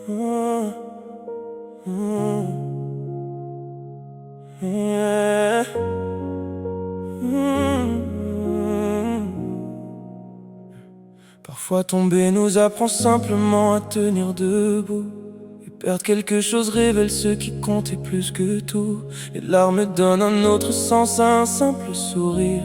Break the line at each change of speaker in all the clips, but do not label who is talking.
Mm, mm, yeah. Mm. Parfois tomber nous apprend simplement à tenir debout. Et perdre quelque chose révèle ce qui comptait plus que tout. Les larmes donnent un autre sens à un simple sourire.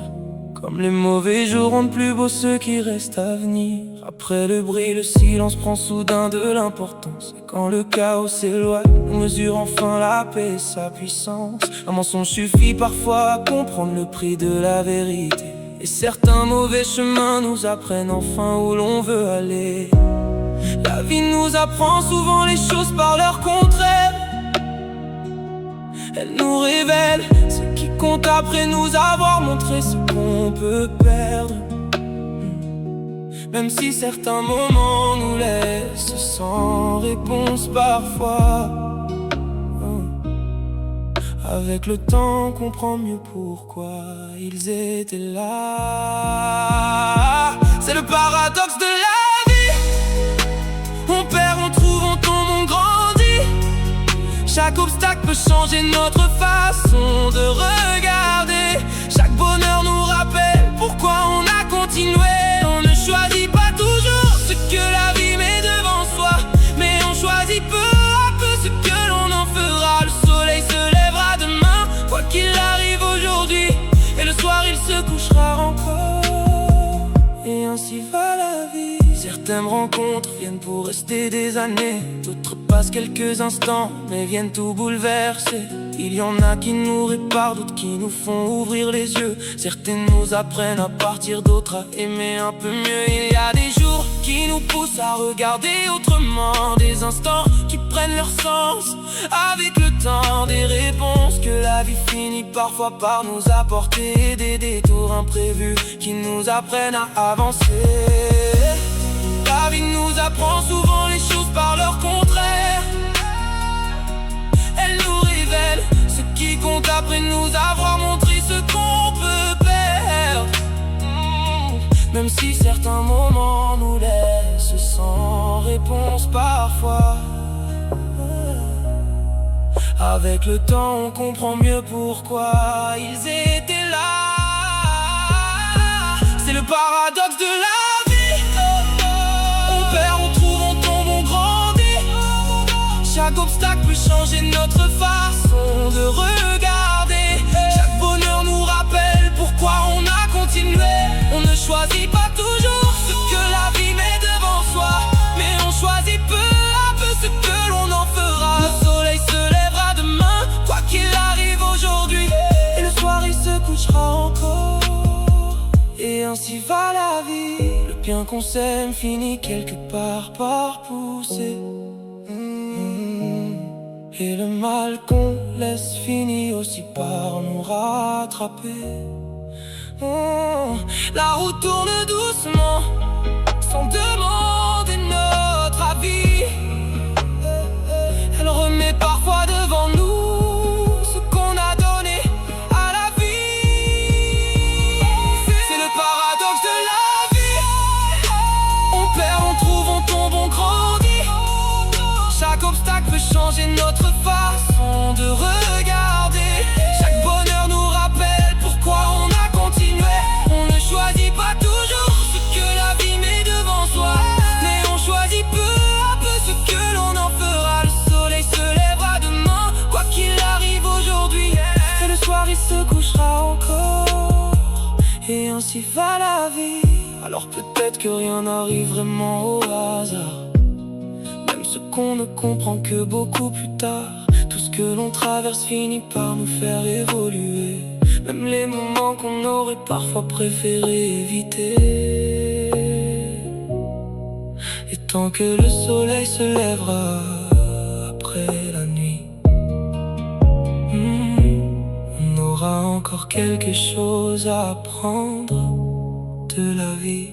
Comme les mauvais jours rendent plus beaux ceux qui restent à venir. Après le bruit, le silence prend soudain de l'importance. Et quand le chaos s'éloigne, on mesure enfin la paix et sa puissance. Un mensonge suffit parfois à comprendre le prix de la vérité. Et certains mauvais chemins nous apprennent enfin où l'on veut aller. La vie nous apprend souvent les choses par leur contraire. Elle nous révèle ce qui compte après nous avoir montré ce qu'on peut perdre. Même si certains moments nous laissent sans réponse parfois. Avec le temps on comprend mieux pourquoi ils étaient là. C'est le paradoxe de la vie. On perd, on trouve, on tombe, on grandit. Chaque obstacle peut changer notre façon de regarder. Chaque bonheur nous rappelle pourquoi on a continué. On ne choisit pas toujours ce que la vie met devant soi, mais on choisit peu à peu ce que l'on en fera. Le soleil se lèvera demain, quoi qu'il arrive aujourd'hui, et le soir il se couchera encore. Et ainsi va la vie. Certaines rencontres viennent pour rester des années, d'autres passent quelques instants mais viennent tout bouleverser. Il y en a qui nous réparent, d'autres qui nous font ouvrir les yeux. Certaines nous apprennent à partir, d'autres à aimer un peu mieux. Il y a des jours qui nous poussent à regarder autrement, des instants qui prennent leur sens avec le temps, des réponses que la vie finit parfois par nous apporter, des détours imprévus qui nous apprennent à avancer. La vie nous apprend souvent les choses par leur contraire. Elle nous révèle ce qui compte après nous avoir montré ce qu'on peut perdre. Même si certains moments nous laissent sans réponse parfois. Avec le temps on comprend mieux pourquoi ils étaient là. C'est le paradoxe de la vie. On perd, on trouve, on tombe, on grandit. Chaque obstacle peut changer notre façon de regarder. Chaque bonheur nous rappelle pourquoi on a continué. On ne choisit pas toujours ce que la vie met devant soi, mais on choisit peu à peu ce que l'on en fera. Le soleil se lèvera demain, quoi qu'il arrive aujourd'hui, et le soir il se couchera encore. Et ainsi va la vie. Le bien qu'on sème finit quelque part par pousser. Et le mal qu'on laisse finit aussi par nous rattraper. La route tourne doucement, sans demander notre avis. Elle remet parfois devant nous ce qu'on a donné à la vie. C'est le paradoxe de la vie. On perd, on trouve, on tombe, on grandit. Chaque obstacle peut changer notre façon de regarder. Chaque bonheur nous rappelle pourquoi on a continué. On ne choisit pas toujours ce que la vie met devant soi, mais on choisit peu à peu ce que l'on en fera. Le soleil se lèvera demain, quoi qu'il arrive aujourd'hui, et le soir il se couchera encore. Et ainsi va la vie. Alors peut-être que rien n'arrive vraiment au hasard, même ce qu'on ne comprend que beaucoup plus tard. Tout ce que l'on traverse finit par nous faire évoluer, même les moments qu'on aurait parfois préféré éviter. Et tant que le soleil se lèvera après la nuit, on aura encore quelque chose à apprendre de la vie.